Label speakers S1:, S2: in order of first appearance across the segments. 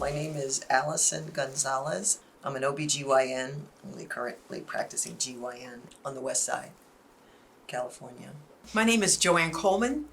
S1: My name is Allyson Gonzalez. I'm an OBGYN, only currently practicing GYN on the West Side, California.
S2: My name is Joanne Coleman.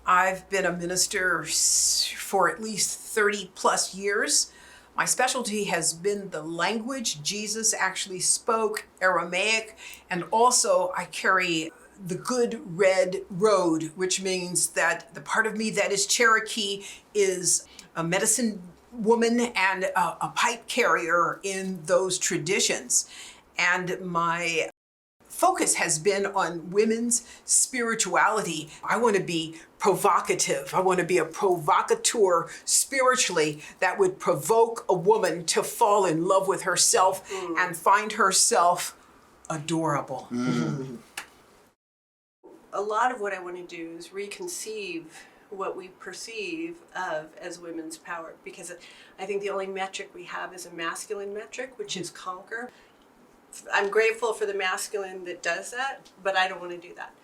S2: I've been a minister for at least 30 plus years. My specialty has been the language Jesus actually spoke, Aramaic, and also I carry the good red road, which means that the part of me that is Cherokee is a medicine woman and a pipe carrier in those traditions. And my focus has been on women's spirituality. I want to be provocative. I want to be a provocateur spiritually that would provoke a woman to fall in love with herself and find herself adorable.
S3: A lot of what I want to do is reconceive what we perceive of as women's power, because I think the only metric we have is a masculine metric, which is conquer. I'm grateful for the masculine that does that, but I don't want to do that.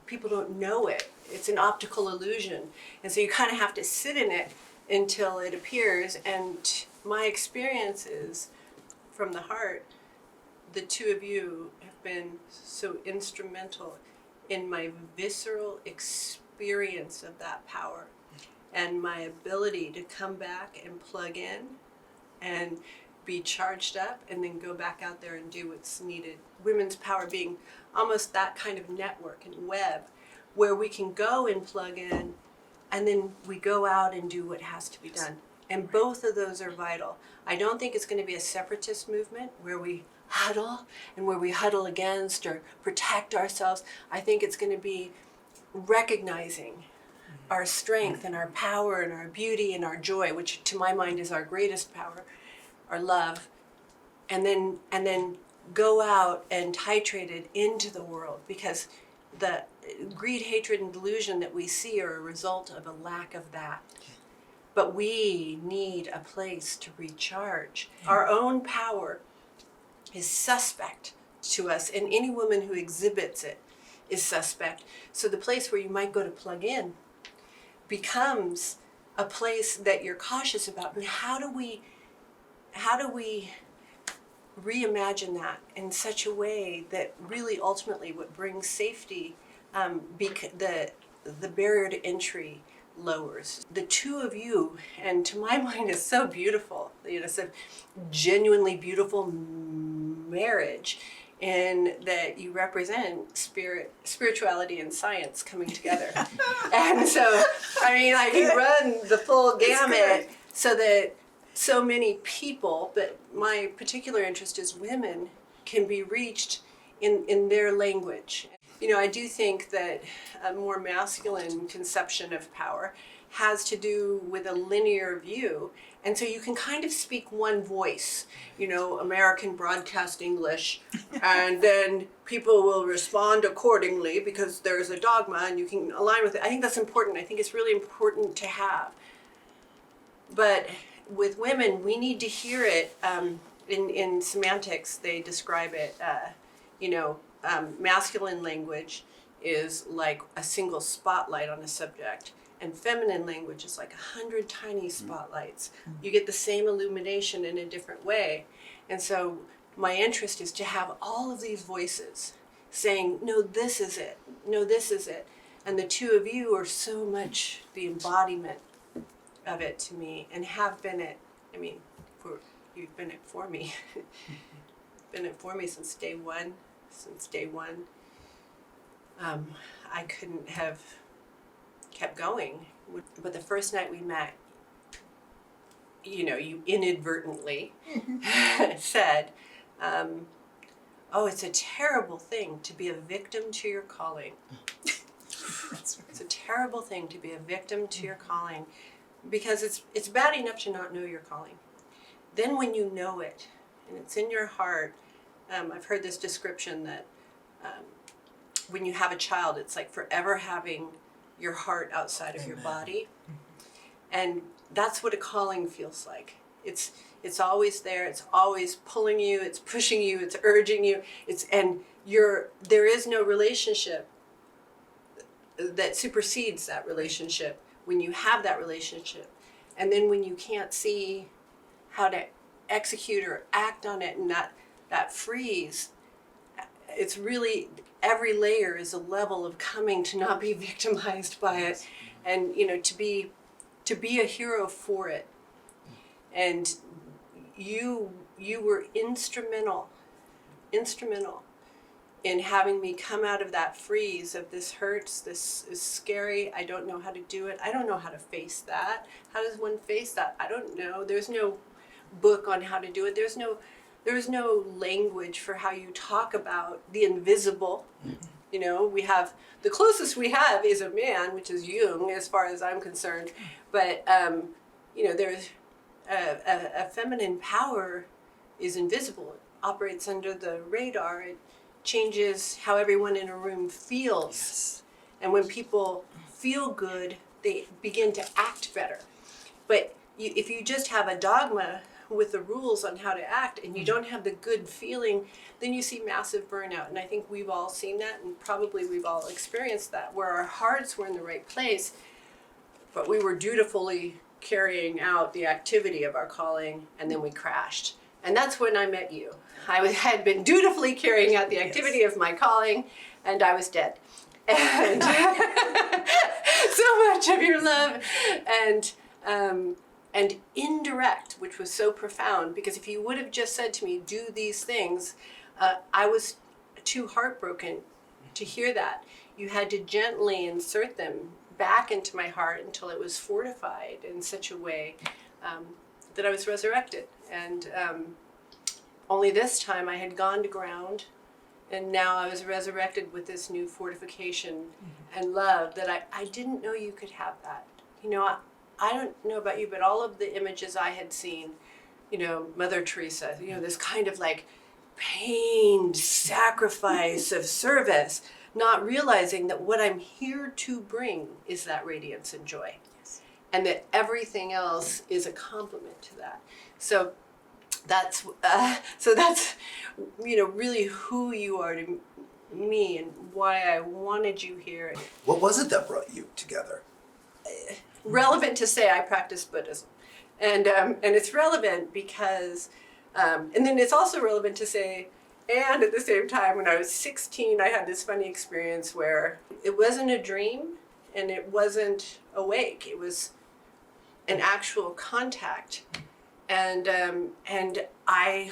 S3: People don't know it. It's an optical illusion. And so you kind of have to sit in it until it appears. And my experience is, from the heart, the two of you have been so instrumental in my visceral experience of that power and my ability to come back and plug in and be charged up and then go back out there and do what's needed. Women's power being almost that kind of network and web where we can go and plug in and then we go out and do what has to be done. And both of those are vital. I don't think it's going to be a separatist movement where we huddle and where we huddle against or protect ourselves. I think it's going to be recognizing our strength and our power and our beauty and our joy, which to my mind is our greatest power, our love, and then go out and titrate it into the world, because the greed, hatred, and delusion that we see are a result of a lack of that. But we need a place to recharge. Our own power is suspect to us, and any woman who exhibits it is suspect. So the place where you might go to plug in becomes a place that you're cautious about. And how do we reimagine that in such a way that really ultimately what brings safety, the barrier to entry lowers. The two of you, and to my mind, is so beautiful. It's a genuinely beautiful marriage, in that you represent spirituality and science coming together. And so, I mean, like, you run the full gamut so that so many people, but my particular interest is women, can be reached in their language. I do think that a more masculine conception of power has to do with a linear view. And so you can kind of speak one voice, American broadcast English, and then people will respond accordingly because there's a dogma and you can align with it. I think that's important. I think it's really important to have. But with women, we need to hear it. In semantics, they describe it, masculine language is like a single spotlight on a subject, and feminine language is like 100 tiny spotlights. You get the same illumination in a different way. And so my interest is to have all of these voices saying, no, this is it. No, this is it. And the two of you are so much the embodiment of it to me, and have been it. I mean, you've been it for me. Been it for me since day one. I couldn't have kept going. But the first night we met, you inadvertently said, it's a terrible thing to be a victim to your calling. It's a terrible thing to be a victim to your calling, because it's bad enough to not know your calling. Then when you know it, and it's in your heart, I've heard this description that when you have a child, it's like forever having your heart outside of your body. And that's what a calling feels like. It's always there. It's always pulling you. It's pushing you. It's urging you. There is no relationship that supersedes that relationship when you have that relationship. And then when you can't see how to execute or act on it, and that freeze, it's really, every layer is a level of coming to not be victimized by it, and to be a hero for it. And you were instrumental in having me come out of that freeze of this hurts, this is scary, I don't know how to do it, I don't know how to face that. How does one face that? I don't know. There's no book on how to do it. There's no language for how you talk about the invisible. We have, the closest we have is a man, which is Jung, as far as I'm concerned. But, there's a feminine power is invisible. It operates under the radar. It changes how everyone in a room feels.
S1: Yes.
S3: And when people feel good, they begin to act better. But if you just have a dogma with the rules on how to act and you don't have the good feeling, then you see massive burnout. And I think we've all seen that, and probably we've all experienced that, where our hearts were in the right place, but we were dutifully carrying out the activity of our calling, and then we crashed. And that's when I met you. I had been dutifully carrying out the activity of my calling, and I was dead. And so much of your love and indirect, which was so profound, because if you would have just said to me, do these things, I was too heartbroken to hear that. You had to gently insert them back into my heart until it was fortified in such a way that I was resurrected. And only this time I had gone to ground, and now I was resurrected with this new fortification and love that I didn't know you could have that. I don't know about you, but all of the images I had seen, Mother Teresa, this kind of like pained sacrifice of service, not realizing that what I'm here to bring is that radiance and joy. Yes. And that everything else is a complement to that. So that's really who you are to me and why I wanted you here.
S4: What was it that brought you together?
S3: Relevant to say I practice Buddhism, and it's relevant because, and then it's also relevant to say, and at the same time, when I was 16, I had this funny experience where it wasn't a dream and it wasn't awake. It was an actual contact, and I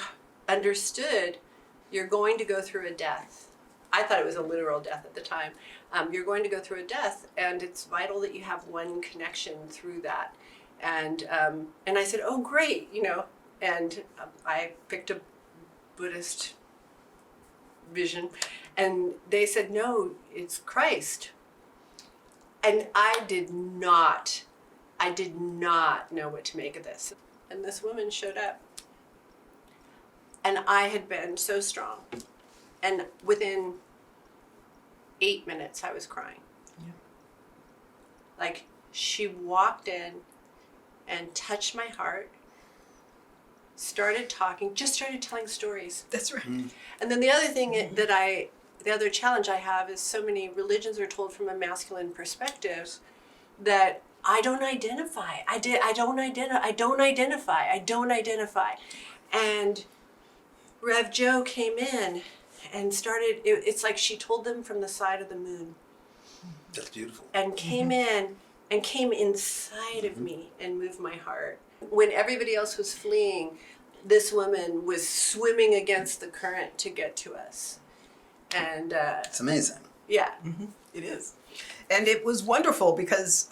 S3: understood you're going to go through a death. I thought it was a literal death at the time. You're going to go through a death, and it's vital that you have one connection through that. And I said, oh, great, and I picked a Buddhist vision, and they said, no, it's Christ. And I did not know what to make of this. And this woman showed up, and I had been so strong. And within 8 minutes, I was crying. Yeah. Like, she walked in and touched my heart, started talking, just started telling stories.
S2: That's right. Mm.
S3: And then the other thing the other challenge I have is so many religions are told from a masculine perspective that I don't identify. I don't identify. And Rev Jo came in and started, it's like she told them from the side of the moon.
S4: That's beautiful.
S3: And came in and came inside of me and moved my heart. When everybody else was fleeing, this woman was swimming against the current to get to us. And
S4: it's amazing.
S3: Yeah.
S2: Mm-hmm. It is. And it was wonderful because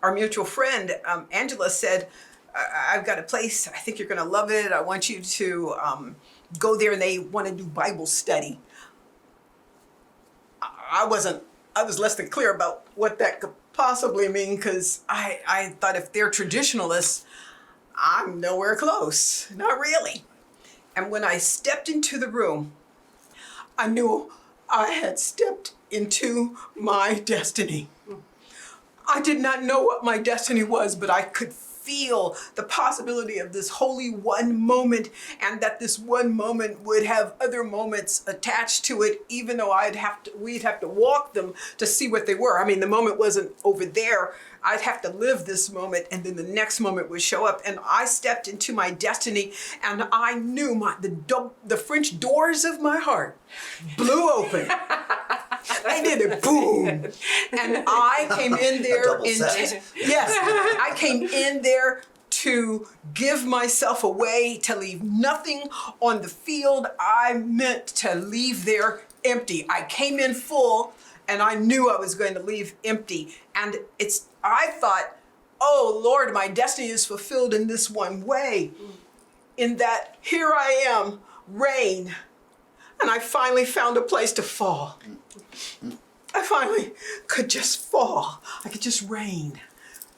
S2: our mutual friend, Angela, said, I've got a place, I think you're going to love it. I want you to go there, and they want to do Bible study. I was less than clear about what that could possibly mean, because I thought if they're traditionalists, I'm nowhere close. Not really. And when I stepped into the room, I knew I had stepped into my destiny. I did not know what my destiny was, but I could feel the possibility of this holy one moment, and that this one moment would have other moments attached to it, even though we'd have to walk them to see what they were. I mean, the moment wasn't over there. I'd have to live this moment, and then the next moment would show up, and I stepped into my destiny, and I knew the French doors of my heart blew open. They did it, boom, and I came in there. Yes, I came in there to give myself away, to leave nothing on the field. I meant to leave there empty. I came in full, and I knew I was going to leave empty. And I thought, oh Lord, my destiny is fulfilled in this one way, in that here I am, rain, and I finally found a place to fall. I finally could just fall. I could just rain.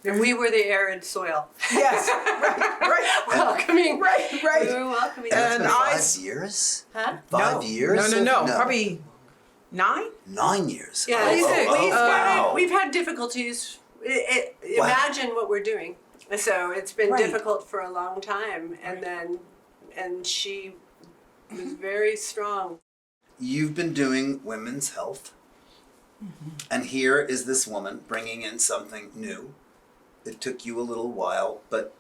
S3: And we were the arid soil.
S2: Yes, right.
S3: Welcoming.
S2: Right.
S3: We were welcoming.
S2: And
S4: It's been 5 years?
S3: Huh?
S4: 5 years?
S2: No. Probably 9?
S4: 9 years.
S3: Yeah,
S2: What do you think?
S4: Wow.
S3: we've had difficulties. Imagine what we're doing. So it's been difficult for a long time, and she was very strong.
S4: You've been doing women's health, and here is this woman bringing in something new. It took you a little while, but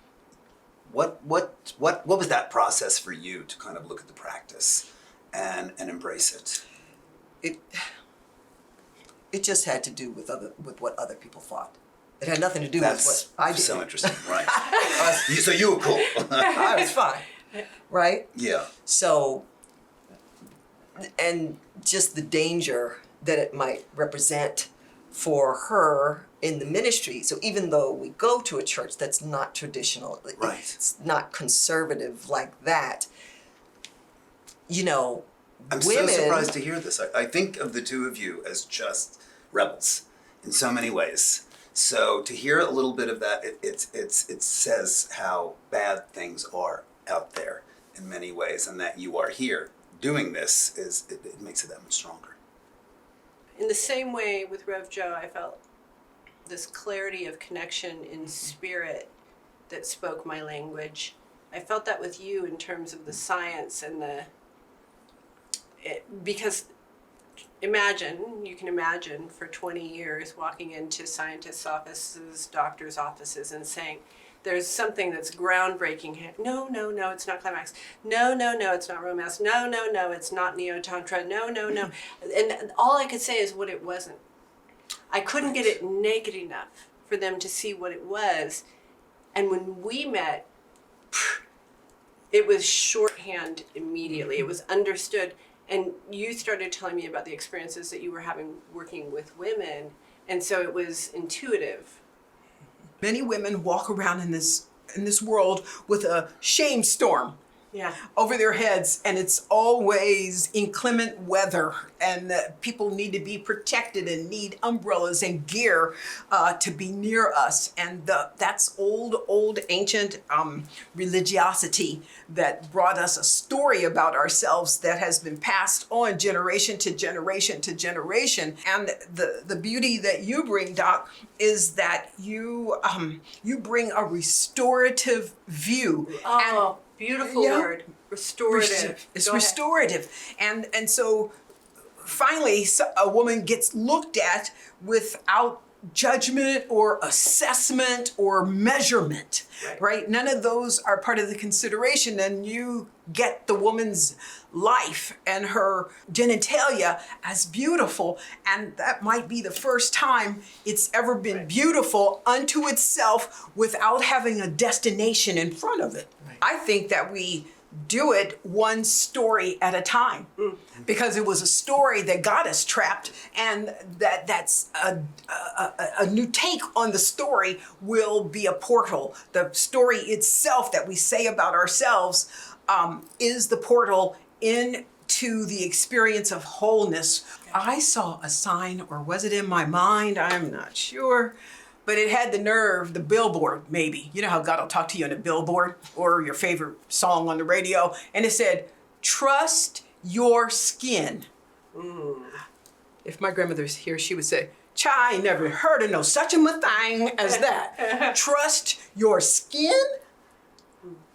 S4: what was that process for you to kind of look at the practice and embrace it?
S1: It just had to do with what other people thought. It had nothing to do
S4: That's
S1: with what I did.
S4: so interesting, right? So you were cool.
S1: I was fine, right?
S4: Yeah.
S1: So, and just the danger that it might represent for her in the ministry. So even though we go to a church that's not traditional,
S4: Right.
S1: it's not conservative like that,
S4: I'm
S1: women,
S4: so surprised to hear this. I think of the two of you as just rebels in so many ways. So to hear a little bit of that, it says how bad things are out there in many ways, and that you are here doing this it makes it that much stronger.
S3: In the same way with Rev Jo, I felt this clarity of connection in spirit that spoke my language. I felt that with you in terms of the science and because you can imagine for 20 years walking into scientists' offices, doctors' offices, and saying, there's something that's groundbreaking here. No, it's not climax. No, it's not romance. No, it's not neo-tantra. No. And all I could say is what it wasn't. I couldn't get it naked enough for them to see what it was. And when we met, it was shorthand immediately. It was understood. And you started telling me about the experiences that you were having working with women. And so it was intuitive.
S2: Many women walk around in this world with a shame storm over their heads, and it's always inclement weather, and people need to be protected and need umbrellas and gear to be near us, and that's old ancient religiosity that brought us a story about ourselves that has been passed on generation to generation to generation. And the beauty that you bring, Doc, is that you bring a restorative view.
S3: Oh, beautiful word. Restorative.
S2: It's restorative. And so finally a woman gets looked at without judgment or assessment or measurement, right? None of those are part of the consideration, and you get the woman's life and her genitalia as beautiful, and that might be the first time it's ever been beautiful unto itself without having a destination in front of it. I think that we do it one story at a time, because it was a story that got us trapped, and that's a new take on the story will be a portal. The story itself that we say about ourselves is the portal into the experience of wholeness. I saw a sign, or was it in my mind? I'm not sure. But it had the nerve, the billboard maybe. You know how God will talk to you on a billboard or your favorite song on the radio. And it said, trust your skin. If my grandmother's here, she would say, Child, I ain't never heard of no such a thing as that. Trust your skin?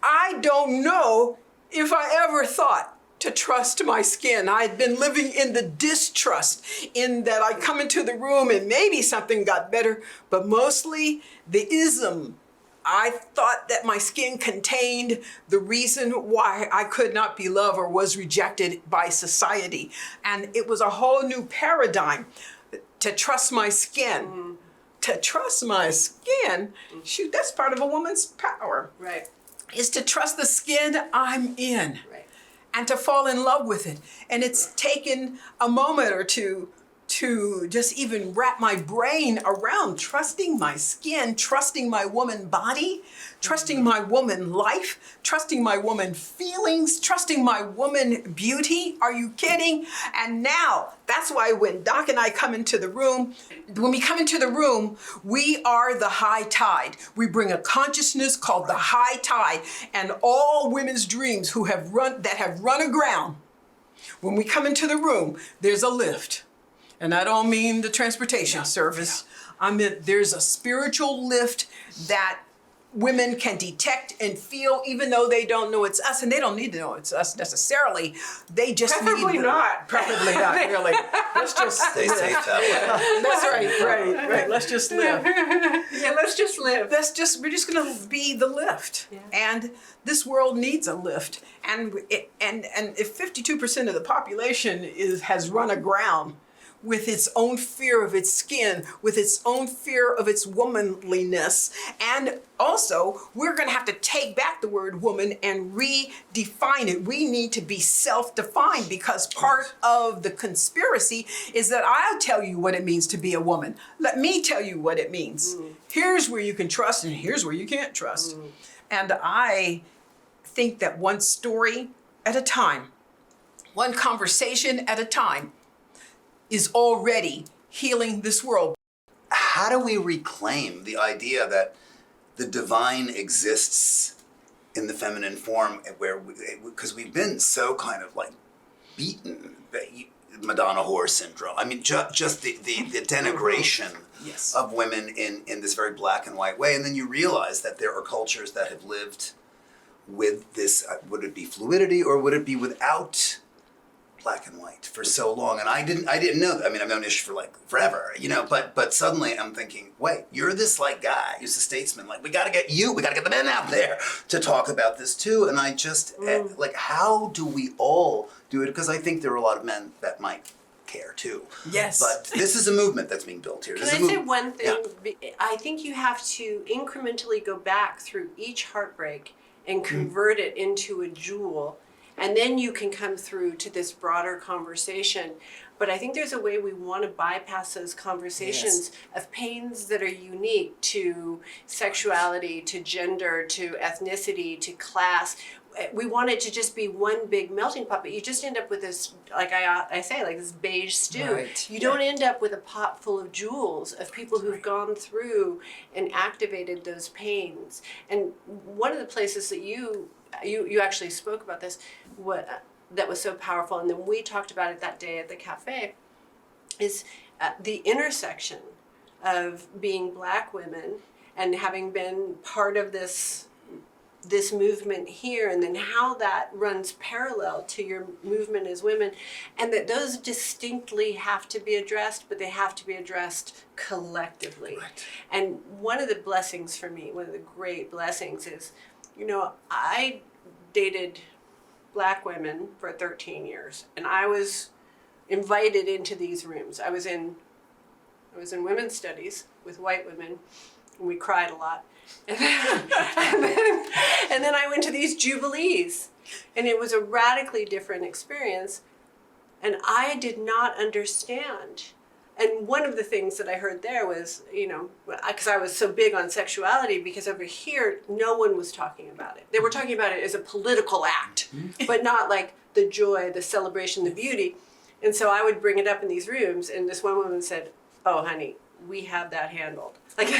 S2: I don't know if I ever thought to trust my skin. I had been living in the distrust, in that I come into the room and maybe something got better, but mostly the ism. I thought that my skin contained the reason why I could not be loved or was rejected by society. And it was a whole new paradigm to trust my skin. To trust my skin, shoot, that's part of a woman's power.
S3: Right.
S2: Is to trust the skin I'm in.
S3: Right.
S2: And to fall in love with it. And it's taken a moment or two to just even wrap my brain around trusting my skin, trusting my woman body, trusting my woman life, trusting my woman feelings, trusting my woman beauty. Are you kidding? And now, that's why when Doc and I come into the room, when we come into the room, we are the high tide. We bring a consciousness called the high tide, and all women's dreams that have run aground, when we come into the room, there's a lift. And I don't mean the transportation service. I mean, there's a spiritual lift that women can detect and feel, even though they don't know it's us, and they don't need to know it's us necessarily. They just
S3: Preferably
S2: need
S3: not.
S2: Preferably not, really. Let's just
S4: Stay safe that way.
S2: That's right. Let's just live.
S3: Yeah, let's just live.
S2: We're just gonna be the lift.
S3: Yeah.
S2: And this world needs a lift. And if 52% of the population has run aground with its own fear of its skin, with its own fear of its womanliness. And also, we're gonna have to take back the word woman and redefine it. We need to be self-defined, because part of the conspiracy is that I'll tell you what it means to be a woman. Let me tell you what it means. Here's where you can trust and here's where you can't trust. And I think that one story at a time, one conversation at a time, is already healing this world.
S4: How do we reclaim the idea that the divine exists in the feminine form, because we've been so kind of like beaten, Madonna whore syndrome. I mean, just the denigration
S2: Yes.
S4: of women in this very black and white way. And then you realize that there are cultures that have lived with this, would it be fluidity or would it be without black and white for so long? And I didn't know that. I mean, I've known Ish for like forever, but suddenly I'm thinking, wait, you're this like guy who's a statesman, like we gotta get the men out there to talk about this too. And I just, like, how do we all do it? Because I think there are a lot of men that might care too.
S2: Yes.
S4: But this is a movement that's being built here.
S3: Can I say one thing? Yeah. I think you have to incrementally go back through each heartbreak and convert it into a jewel. And then you can come through to this broader conversation. But I think there's a way we want to bypass those conversations of pains that are unique to sexuality, to gender, to ethnicity, to class. We want it to just be one big melting pot, but you just end up with this, like I say, like this beige stew.
S2: Right.
S3: You don't end up with a pot full of jewels of people who've gone through and activated those pains. And one of the places that you actually spoke about this, that was so powerful, and then we talked about it that day at the cafe, is the intersection of being Black women and having been part of this movement here, and then how that runs parallel to your movement as women, and that those distinctly have to be addressed, but they have to be addressed collectively.
S4: Right.
S3: And one of the blessings for me, one of the great blessings is, I dated Black women for 13 years, and I was invited into these rooms. I was in women's studies with white women, and we cried a lot. And then I went to these jubilees, and it was a radically different experience, and I did not understand. And one of the things that I heard there was, because I was so big on sexuality, because over here, no one was talking about it. They were talking about it as a political act, but not like the joy, the celebration, the beauty. And so I would bring it up in these rooms, and this one woman said, "Oh, honey, we have that handled." Like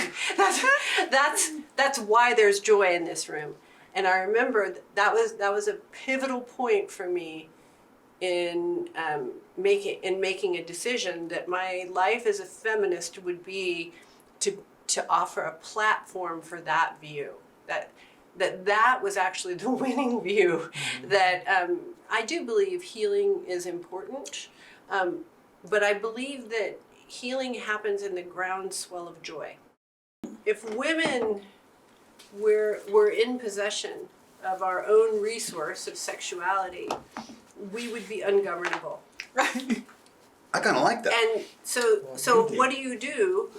S3: that's why there's joy in this room. And I remember that was a pivotal point for me in making a decision that my life as a feminist would be to offer a platform for that view. That was actually the winning view. That I do believe healing is important, but I believe that healing happens in the groundswell of joy. If women were in possession of our own resource of sexuality, we would be ungovernable.
S2: Right.
S4: I kind of like that.
S3: And so what do?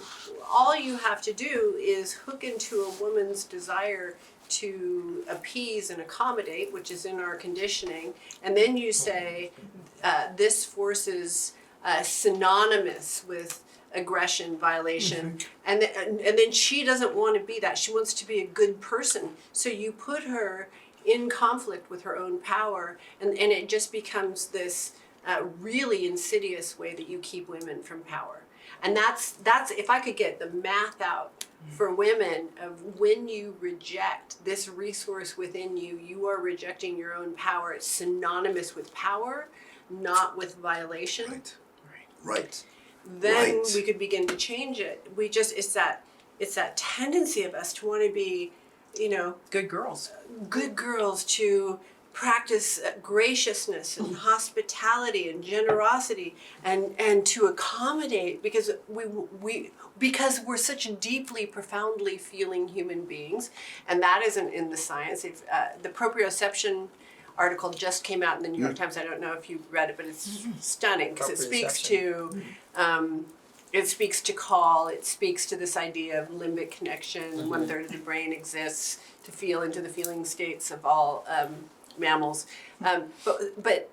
S3: All you have to do is hook into a woman's desire to appease and accommodate, which is in our conditioning, and then you say, this force is synonymous with aggression, violation, and then she doesn't want to be that. She wants to be a good person. So you put her in conflict with her own power, and it just becomes this really insidious way that you keep women from power. And that's if I could get the math out for women of when you reject this resource within you, you are rejecting your own power. It's synonymous with power, not with violation.
S4: Right.
S3: Then we could begin to change it. It's that tendency of us to want to be,
S2: Good girls.
S3: good girls, to practice graciousness and hospitality and generosity and to accommodate because because we're such deeply, profoundly feeling human beings, and that isn't in the science. The proprioception article just came out in the New York Times. I don't know if you read it, but it's stunning because it speaks to call. It speaks to this idea of limbic connection. 1/3 of the brain exists to feel into the feeling states of all mammals. But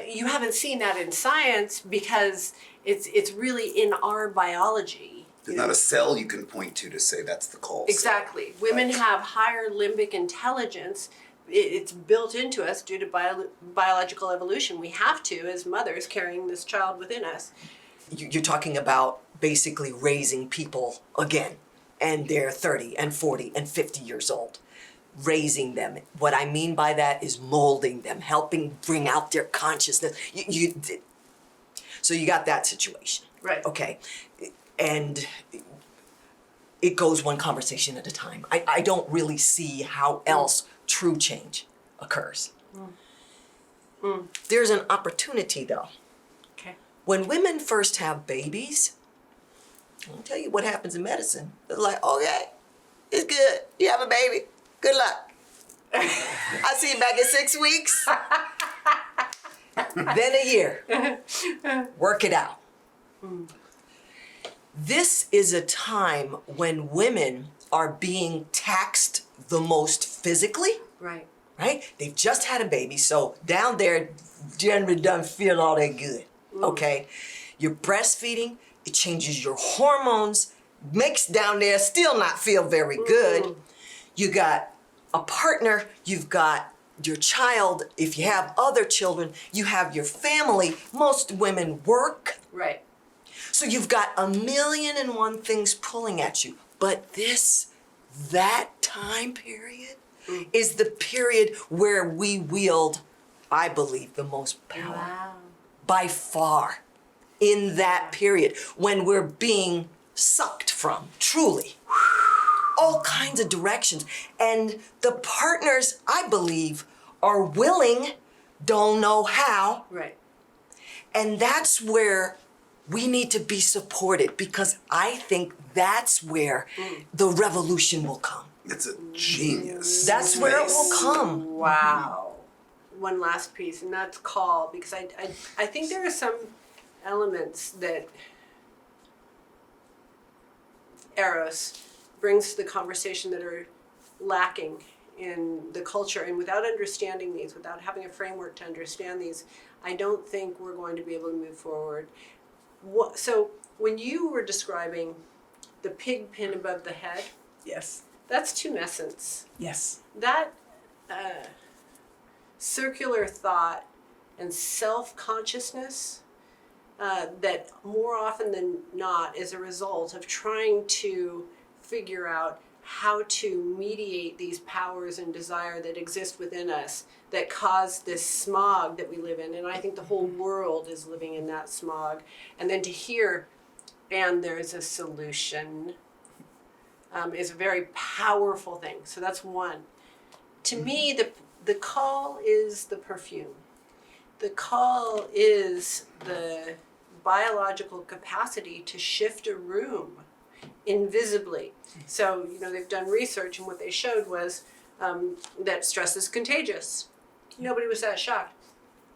S3: you haven't seen that in science because it's really in our biology.
S4: There's not a cell you can point to say that's the call.
S3: Exactly. Women have higher limbic intelligence. It's built into us due to biological evolution. We have to, as mothers, carrying this child within us.
S1: You're talking about basically raising people again, and they're 30 and 40 and 50 years old. Raising them. What I mean by that is molding them, helping bring out their consciousness. So you got that situation.
S3: Right.
S1: Okay. And it goes one conversation at a time. I don't really see how else true change occurs. There's an opportunity though.
S3: Okay.
S1: When women first have babies, I'll tell you what happens in medicine. It's like, okay, it's good. You have a baby. Good luck. I'll see you back in 6 weeks. Then a year. Work it out. This is a time when women are being taxed the most physically.
S3: Right.
S1: Right? They've just had a baby, so down there generally doesn't feel all that good. Okay? You're breastfeeding, it changes your hormones, makes down there still not feel very good. You got a partner, you've got your child, if you have other children, you have your family. Most women work.
S3: Right.
S1: So you've got 1,000,001 things pulling at you. But that time period is the period where we wield, I believe, the most power.
S3: Wow.
S1: By far. In that period when we're being sucked from, truly. All kinds of directions. And the partners, I believe, are willing, don't know how.
S3: Right.
S1: And that's where we need to be supported, because I think that's where the revolution will come.
S4: It's a genius.
S1: That's where it will
S4: space.
S1: come.
S3: Wow. One last piece, and that's call, because I think there are some elements that Eros brings to the conversation that are lacking in the culture, and without understanding these, without having a framework to understand these, I don't think we're going to be able to move forward. So when you were describing the pig pin above the head,
S2: Yes.
S3: that's tumescence.
S2: Yes.
S3: That circular thought and self-consciousness that more often than not is a result of trying to figure out how to mediate these powers and desire that exist within us that cause this smog that we live in. And I think the whole world is living in that smog. And then to hear, and there's a solution, is a very powerful thing. So that's one. To me, the call is the perfume. The call is the biological capacity to shift a room invisibly. So, they've done research, and what they showed was that stress is contagious. Nobody was that shocked.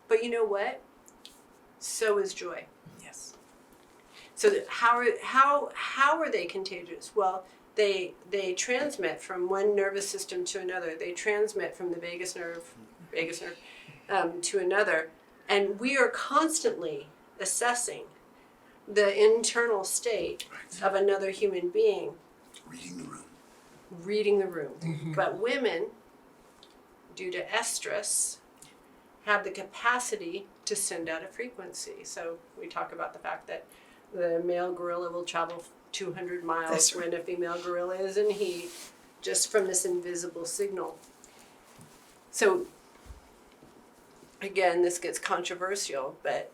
S3: But you know what? So is joy.
S2: Yes.
S3: So how are they contagious? Well, they transmit from one nervous system to another. They transmit from the vagus nerve to another, and we are constantly assessing the internal state of another human being. Reading the room. Mm-hmm. But women, due to estrus, have the capacity to send out a frequency. So we talk about the fact that the male gorilla will travel 200 miles when a female gorilla is in heat, just from this invisible signal. So again, this gets controversial, but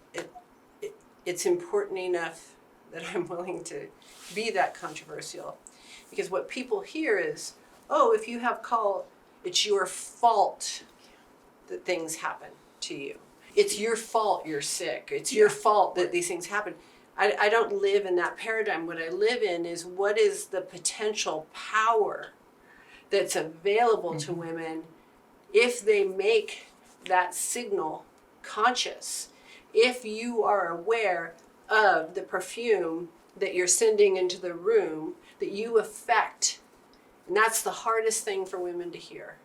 S3: it's important enough that I'm willing to be that controversial. Because what people hear is, oh, if you have call, it's your fault that things happen to you. It's your fault you're sick. It's your fault that these things happen. I don't live in that paradigm. What I live in is what is the potential power that's available to women if they make that signal conscious. If you are aware of the perfume that you're sending into the room, that you affect, and that's the hardest thing for women to hear.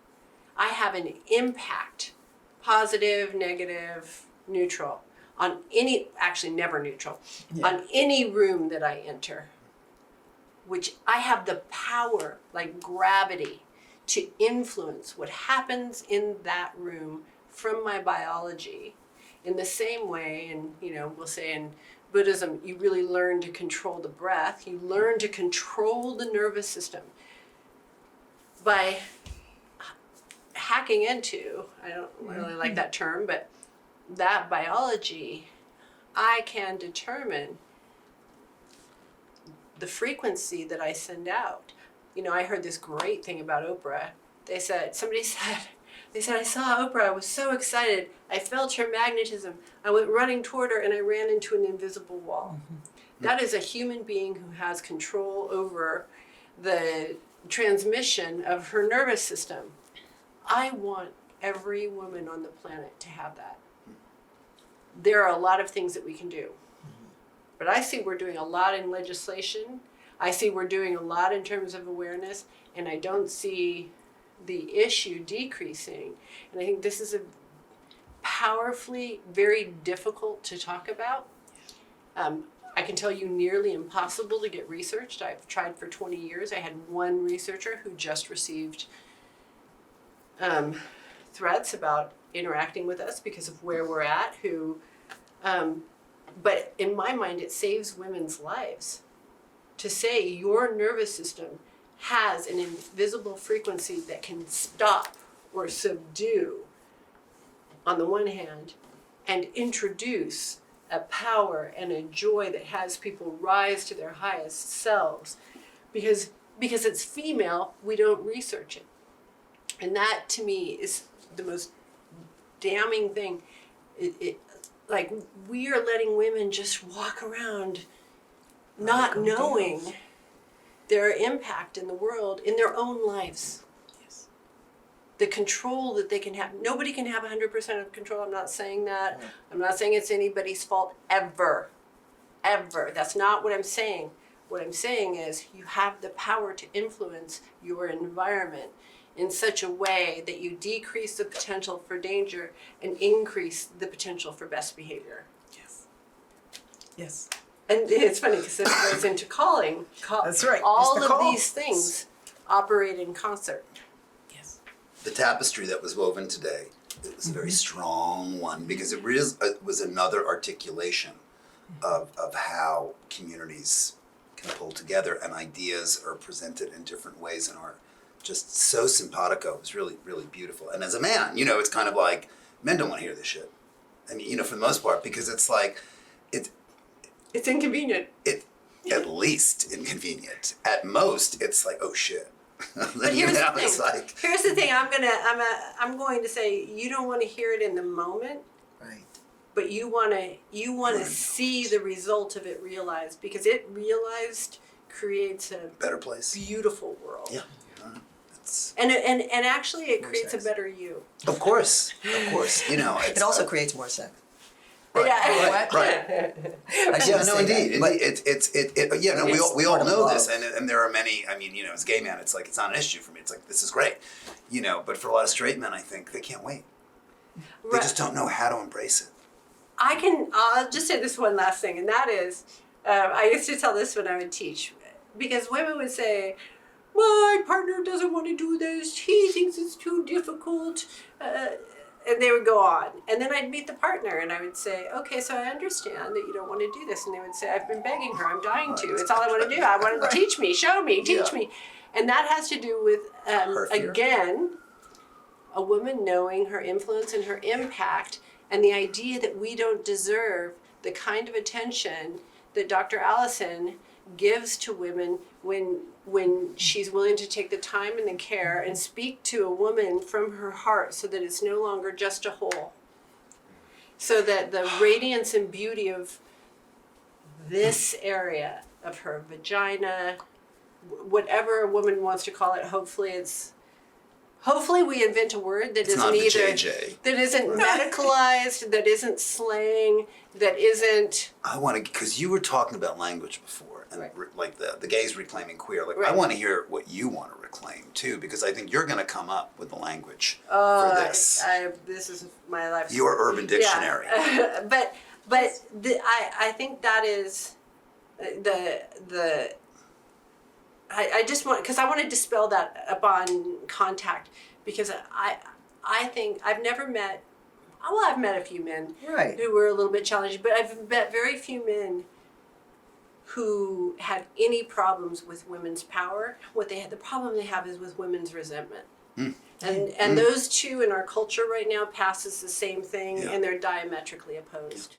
S3: I have an impact, positive, negative, neutral, on any, actually never neutral, on any room that I enter, which I have the power, like gravity, to influence what happens in that room from my biology. In the same way, and we'll say in Buddhism, you really learn to control the breath. You learn to control the nervous system by hacking into, I don't really like that term, but that biology. I can determine the frequency that I send out. I heard this great thing about Oprah. Somebody said, I saw Oprah, I was so excited. I felt her magnetism. I went running toward her and I ran into an invisible wall. Mm-hmm. That is a human being who has control over the transmission of her nervous system. I want every woman on the planet to have that. There are a lot of things that we can do. But I see we're doing a lot in legislation. I see we're doing a lot in terms of awareness, and I don't see the issue decreasing. And I think this is a powerfully very difficult to talk about. I can tell you nearly impossible to get researched. I've tried for 20 years. I had one researcher who just received threats about interacting with us because of where we're at, but in my mind, it saves women's lives to say your nervous system has an invisible frequency that can stop or subdue, on the one hand, and introduce a power and a joy that has people rise to their highest selves. Because it's female, we don't research it. And that, to me, is the most damning thing. Like, we are letting women just walk around not knowing their impact in the world, in their own lives. Yes. The control that they can have. Nobody can have 100% of control. I'm not saying that. Yeah. I'm not saying it's anybody's fault ever. Ever. That's not what I'm saying. What I'm saying is you have the power to influence your environment in such a way that you decrease the potential for danger and increase the potential for best behavior.
S2: Yes. Yes.
S3: And it's funny because it goes into calling.
S2: That's right.
S3: All of these things operate in concert.
S2: Yes.
S4: The tapestry that was woven today, it was a very strong one because it was another articulation of how communities can pull together, and ideas are presented in different ways and are just so simpatico. It was really, really beautiful. And as a man, you know, it's kind of like, men don't want to hear this shit. I mean, you know, for the most part, because it's like,
S3: It's inconvenient.
S4: at least inconvenient. At most, it's like, oh shit.
S3: But here's the thing.
S4: It's like,
S3: Here's the thing. I'm going to say you don't want to hear it in the moment,
S1: Right.
S3: but you want to see the result of it realized, because it realized creates a
S4: better place.
S3: beautiful world.
S4: Yeah. It's,
S3: And actually it creates a
S1: sex.
S3: better you.
S4: of course. You know, it's,
S1: It also creates more sex.
S4: right,
S3: Yeah.
S4: right, right.
S1: I
S4: Yeah,
S1: shouldn't
S4: no,
S1: say
S4: indeed.
S1: that, but
S4: Yeah, no, we
S1: it's
S4: all
S1: part of
S4: know
S1: love.
S4: this, and there are many. I mean, you know, as a gay man, it's like it's not an issue for me. It's like this is great, you know. But for a lot of straight men, I think they can't wait. They just don't know how to embrace it.
S3: I'll just say this one last thing, and that is, I used to tell this when I would teach, because women would say, my partner doesn't want to do this, he thinks it's too difficult, and they would go on. And then I'd meet the partner, and I would say, okay, so I understand that you don't want to do this. And they would say, I've been begging her, I'm dying to. It's all I want to do. I want to teach me, show me, teach me. And that has to do with,
S4: Her fear.
S3: again, a woman knowing her influence and her impact, and the idea that we don't deserve the kind of attention that Dr. Allyson gives to women when she's willing to take the time and the care and speak to a woman from her heart, so that it's no longer just a hole. So that the radiance and beauty of this area of her vagina, whatever a woman wants to call it, hopefully we invent a word that
S4: It's
S3: isn't
S4: not the
S3: either
S4: JJ.
S3: that isn't medicalized, that isn't slang, that isn't
S4: I want to, because you were talking about language before, and
S3: Right.
S4: like the gays reclaiming queer. Like I
S3: Right.
S4: want to hear what you want to reclaim too, because I think you're going to come up with the language for this.
S3: this is my life.
S4: Your Urban Dictionary.
S3: Yeah. but I think that is I just want, because I want to dispel that upon contact, because I think I've met a few men
S1: Right.
S3: who were a little bit challenging, but I've met very few men who had any problems with women's power. The problem they have is with women's resentment. And those two in our culture right now passes the same thing,
S4: Yeah.
S3: and they're diametrically opposed.